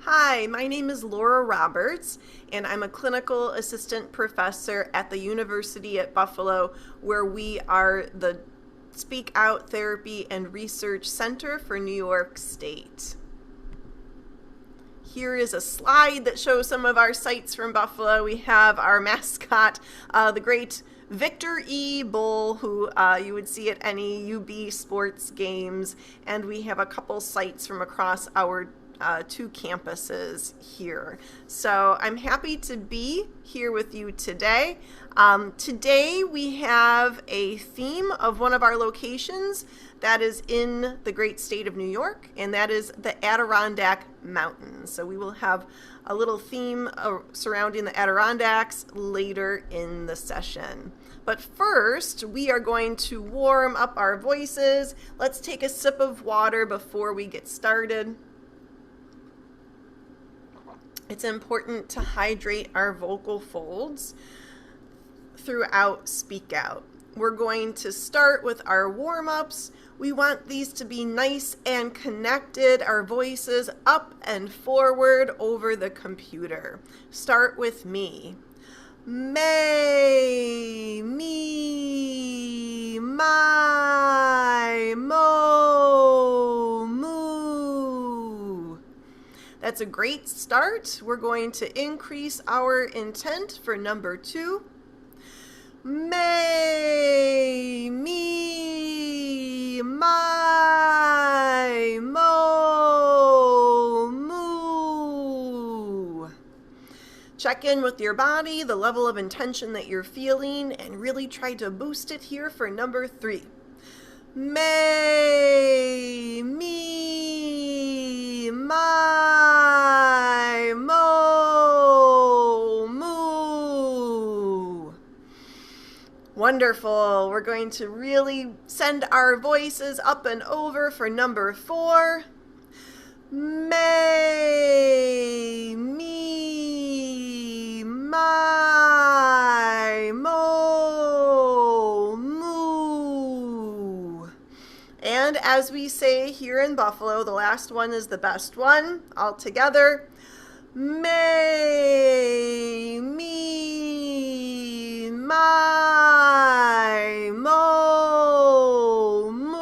Hi, my name is Laura Roberts, and I'm a clinical assistant professor at the University at Buffalo, where we are the Speak Out Therapy and Research Center for New York State. Here is a slide that shows some of our sites from Buffalo. We have our mascot, the great Victor E. Bull, who you would see at any UB sports games, and we have a couple sites from across our two campuses here. So I'm happy to be here with you today. Today we have a theme of one of our locations that is in the great state of New York, and that is the Adirondack Mountains. So we will have a little theme surrounding the Adirondacks later in the session. But first, we are going to warm up our voices. Let's take a sip of water before we get started. It's important to hydrate our vocal folds throughout Speak Out. We're going to start with our warm-ups. We want these to be nice and connected, our voices up and forward over the computer. Start with me. May, me, my, mo, moo. That's a great start. We're going to increase our intent for number 2. May, me, my, mo, moo. Check in with your body, the level of intention that you're feeling, and really try to boost it here for number 3. May, me, my, mo, moo. Wonderful. We're going to really send our voices up and over for number 4. May, me, my, mo, moo. And as we say here in Buffalo, the last one is the best one. All together. May, me, my, mo, moo.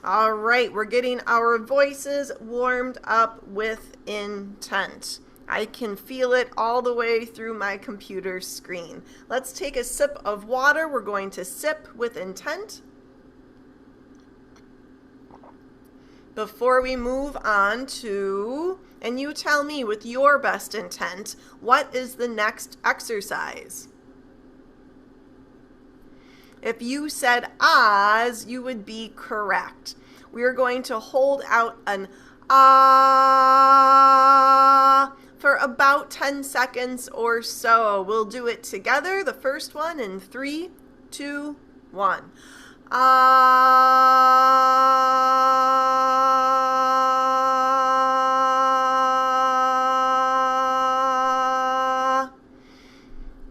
All right, we're getting our voices warmed up with intent. I can feel it all the way through my computer screen. Let's take a sip of water. We're going to sip with intent. Before we move on to, and you tell me with your best intent, what is the next exercise? If you said Oz, you would be correct. We are going to hold out an ah for about 10 seconds or so. We'll do it together. The first one in 3, 2, 1. Ah.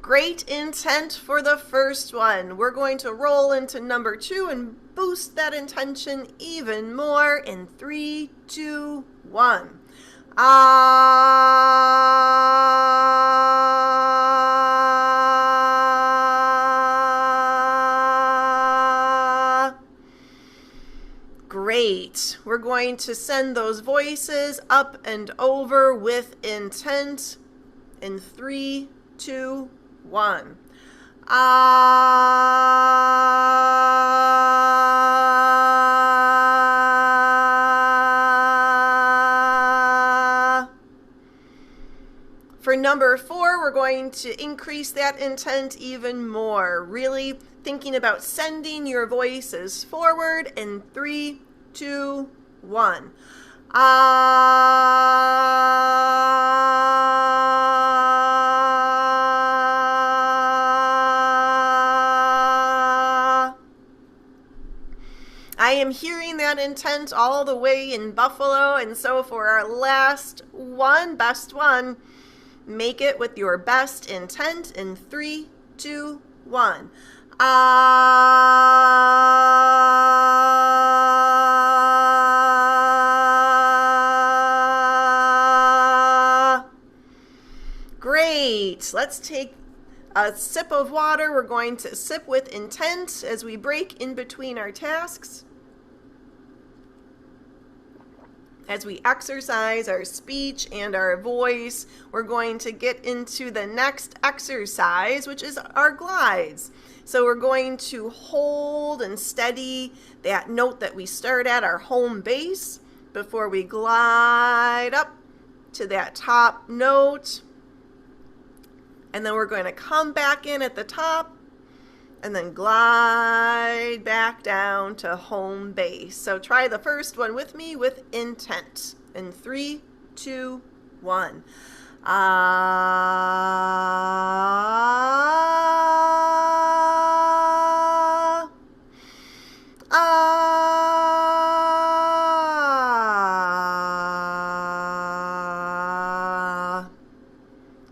Great intent for the first one. We're going to roll into number 2 and boost that intention even more in 3, 2, 1. Ah. Great. We're going to send those voices up and over with intent in 3, 2, 1. Ah. For number 4, we're going to increase that intent even more, really thinking about sending your voices forward in 3, 2, 1. Ah. I am hearing that intent all the way in Buffalo, and so for our last one, best one, make it with your best intent in 3, 2, 1. Ah. Great. Let's take a sip of water. We're going to sip with intent as we break in between our tasks. As we exercise our speech and our voice, we're going to get into the next exercise, which is our glides. So we're going to hold and steady that note that we start at, our home base, before we glide up to that top note. And then we're going to come back in at the top and then glide back down to home base. So try the first one with me with intent. In 3, 2, 1. Ah. Ah.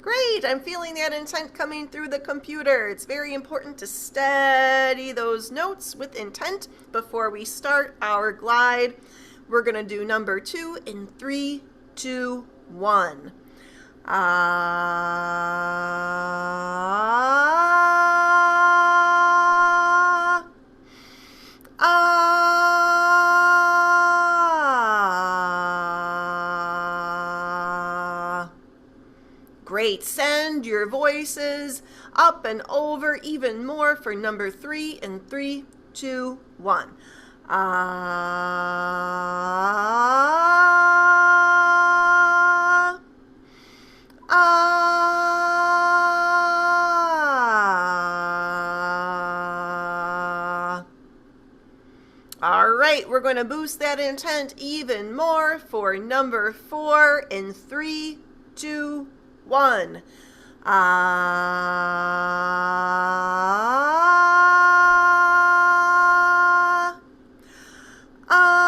Great, I'm feeling that intent coming through the computer. It's very important to steady those notes with intent before we start our glide. We're going to do number 2 in 3, 2, 1. Ah. Ah. Great. Send your voices up and over even more for number 3 in 3, 2, 1. Ah. Ah. All right, we're going to boost that intent even more for number 4 in 3, 2, 1. Ah. Ah.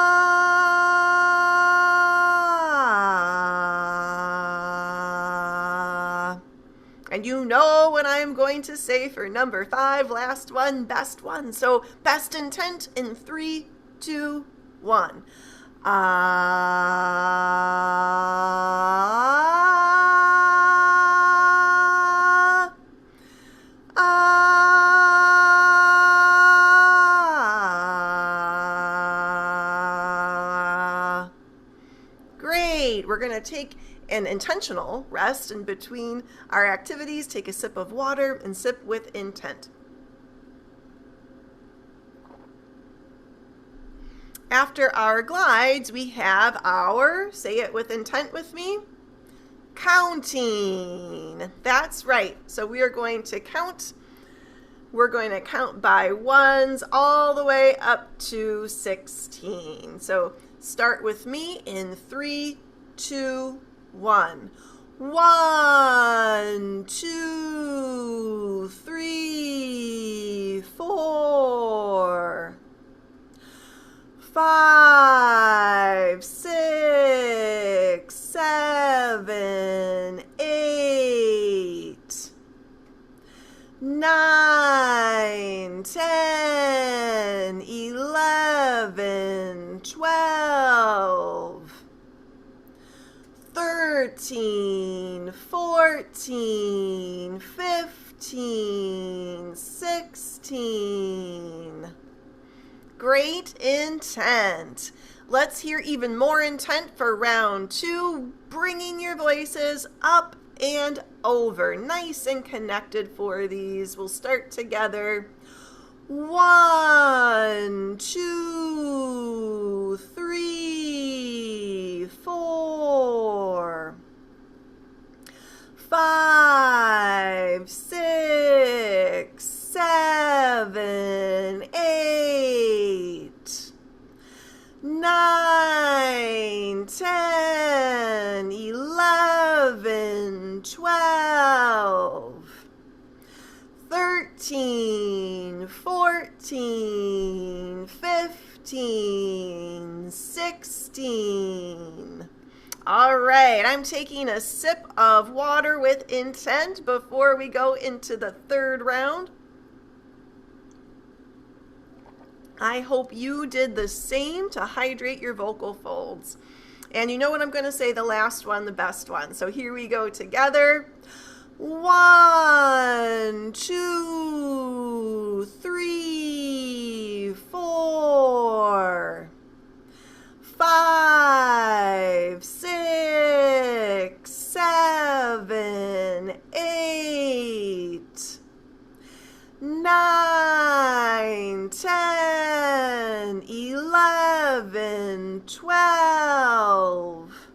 And you know what I'm going to say for number 5, last one, best one. So best intent in 3, 2, 1. Ah. Ah. Great. We're going to take an intentional rest in between our activities. Take a sip of water and sip with intent. After our glides, we have our, say it with intent with me, counting. That's right. So we are going to count. We're going to count by ones all the way up to 16. So start with me in 3, 2, 1. 1, 2, 3, 4. 5, 6, 7, 8, 9, 10, 11, 12, 13, 14, 15, 16. Great intent. Let's hear even more intent for round 2, bringing your voices up and over. Nice and connected for these. We'll start together. 1, 2, 3, 4, 5, 6, 7, 8, 9, 10, 11, 12, 13, 14, 15, 16. All right, I'm taking a sip of water with intent before we go into the third round. I hope you did the same to hydrate your vocal folds. And you know what I'm going to say, the last one, the best one. So here we go together. 1, 2, 3, 4, 5, 6, 7, 8, 9, 10, 11, 12,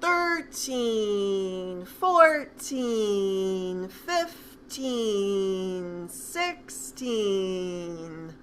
13, 14, 15, 16.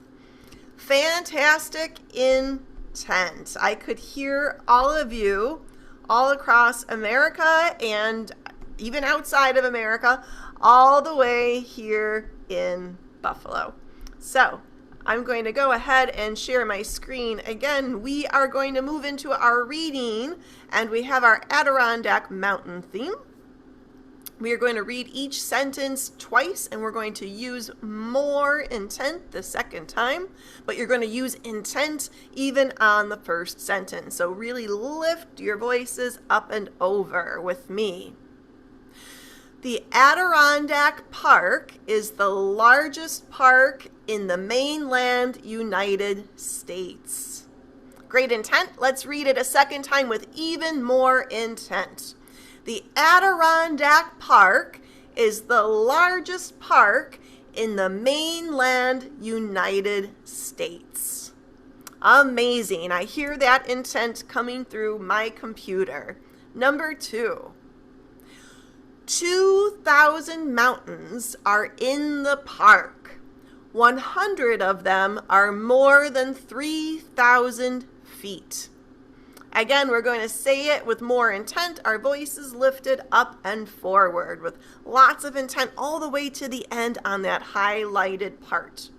Fantastic intent. I could hear all of you all across America and even outside of America, all the way here in Buffalo. So I'm going to go ahead and share my screen. Again, we are going to move into our reading, and we have our Adirondack Mountain theme. We are going to read each sentence twice, and we're going to use more intent the second time, but you're going to use intent even on the first sentence. So really lift your voices up and over with me. The Adirondack Park is the largest park in the mainland United States. Great intent. Let's read it a second time with even more intent. The Adirondack Park is the largest park in the mainland United States. Amazing. I hear that intent coming through my computer. Number 2. 2,000 mountains are in the park. 100 of them are more than 3,000 feet. Again, we're going to say it with more intent, our voices lifted up and forward with lots of intent all the way to the end on that highlighted part.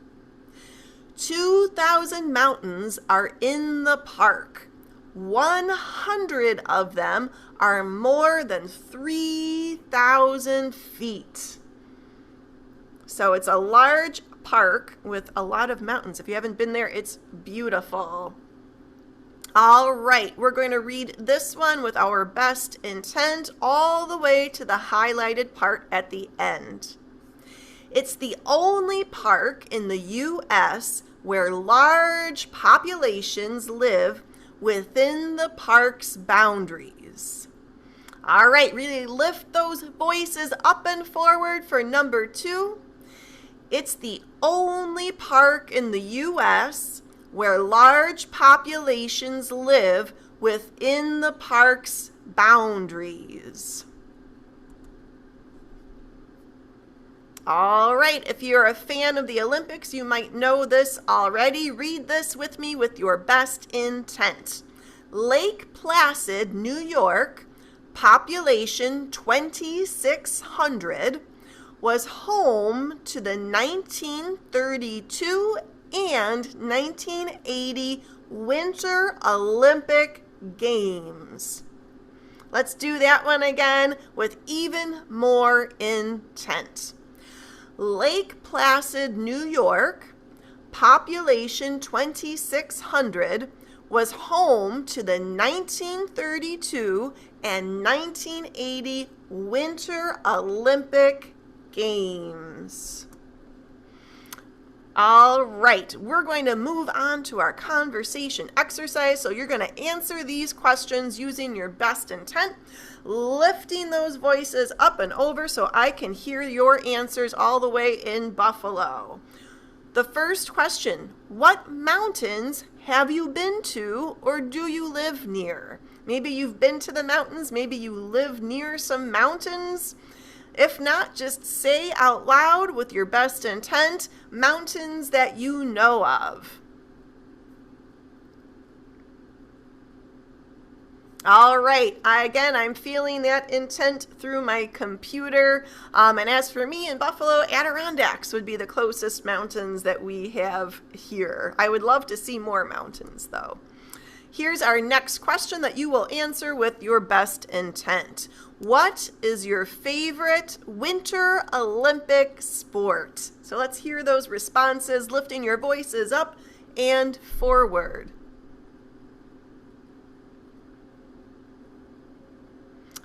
2,000 mountains are in the park. 100 of them are more than 3,000 feet. So it's a large park with a lot of mountains. If you haven't been there, it's beautiful. All right, we're going to read this one with our best intent all the way to the highlighted part at the end. It's the only park in the U.S. where large populations live within the park's boundaries. All right, really lift those voices up and forward for number 2. It's the only park in the U.S. where large populations live within the park's boundaries. All right, if you're a fan of the Olympics, you might know this already. Read this with me with your best intent. Lake Placid, New York, population 2,600, was home to the 1932 and 1980 Winter Olympic Games. Let's do that one again with even more intent. Lake Placid, New York, population 2,600, was home to the 1932 and 1980 Winter Olympic Games. All right, we're going to move on to our conversation exercise. So you're going to answer these questions using your best intent, lifting those voices up and over so I can hear your answers all the way in Buffalo. The first question, what mountains have you been to or do you live near? Maybe you've been to the mountains, maybe you live near some mountains. If not, just say out loud with your best intent, mountains that you know of. All right, I'm feeling that intent through my computer. And as for me in Buffalo, Adirondacks would be the closest mountains that we have here. I would love to see more mountains, though. Here's our next question that you will answer with your best intent. What is your favorite Winter Olympic sport? So let's hear those responses, lifting your voices up and forward.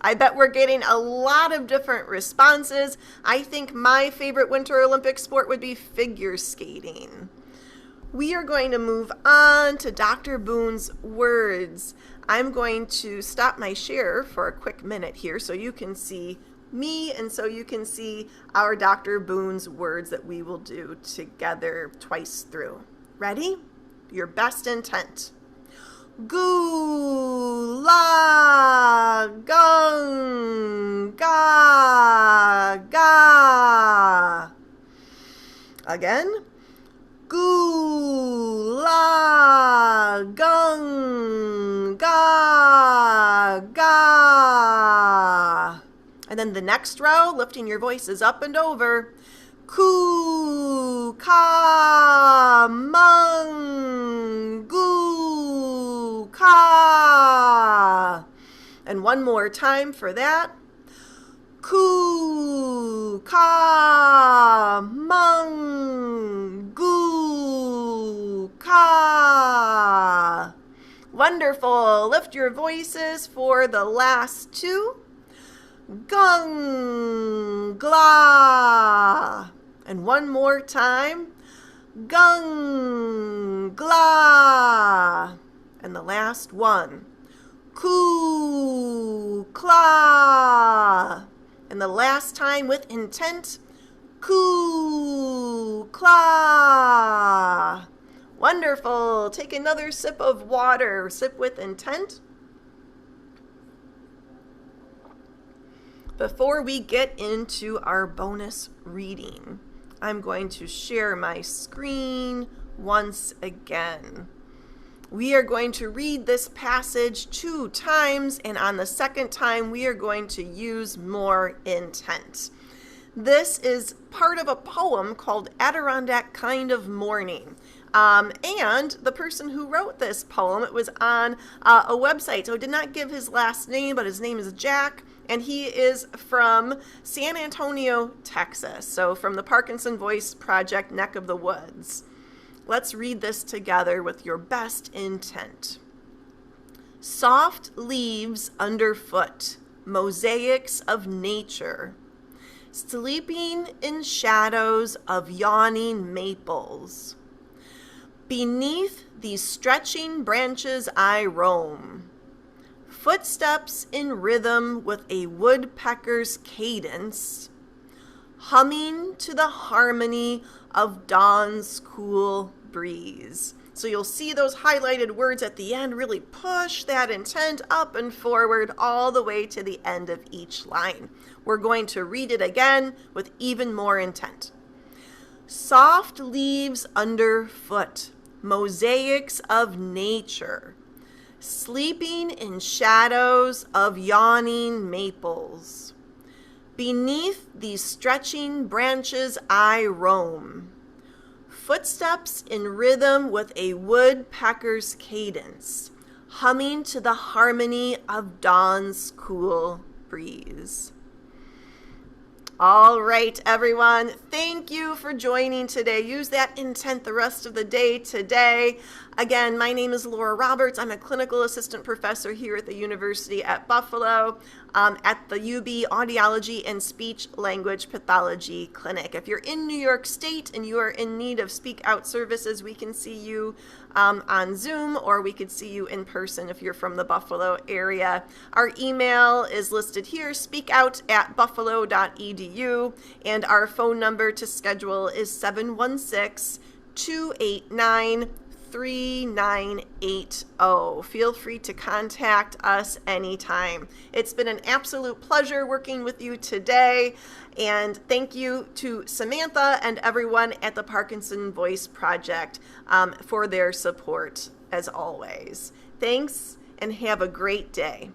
I bet we're getting a lot of different responses. I think my favorite Winter Olympic sport would be figure skating. We are going to move on to Dr. Boone's words. I'm going to stop my share for a quick minute here so you can see me and so you can see our Dr. Boone's words that we will do together twice through. Ready? Your best intent. Goo la gung ga ga. Again. Goo la gung ga ga. And then the next row, lifting your voices up and over. Ku ka mung gu ka. And one more time for that. Ku ka mung gu ka. Wonderful. Lift your voices for the last two. Gung gla. And one more time. Gung gla. And the last one. Ku kla. And the last time with intent. Ku kla. Wonderful. Take another sip of water. Sip with intent. Before we get into our bonus reading, I'm going to share my screen once again. We are going to read this passage 2 times, and on the second time, we are going to use more intent. This is part of a poem called Adirondack Kind of Morning. And the person who wrote this poem, it was on a website, so I did not give his last name, but his name is Jack. And he is from San Antonio, Texas, so from the Parkinson Voice Project neck of the woods. Let's read this together with your best intent. Soft leaves underfoot, mosaics of nature, sleeping in shadows of yawning maples. Beneath these stretching branches I roam. Footsteps in rhythm with a woodpecker's cadence, humming to the harmony of dawn's cool breeze. So you'll see those highlighted words at the end really push that intent up and forward all the way to the end of each line. We're going to read it again with even more intent. Soft leaves underfoot, mosaics of nature, sleeping in shadows of yawning maples. Beneath these stretching branches I roam. Footsteps in rhythm with a woodpecker's cadence, humming to the harmony of dawn's cool breeze. All right, everyone. Thank you for joining today. Use that intent the rest of the day today. Again, my name is Laura Roberts. I'm a clinical assistant professor here at the University at Buffalo at the UB Audiology and Speech Language Pathology Clinic. If you're in New York State and you are in need of speak out services, we can see you on Zoom, or we could see you in person if you're from the Buffalo area. Our email is listed here, speakout@buffalo.edu, and our phone number to schedule is 716-289-3980. Feel free to contact us anytime. It's been an absolute pleasure working with you today, and thank you to Samantha and everyone at the Parkinson Voice Project for their support, as always. Thanks, and have a great day.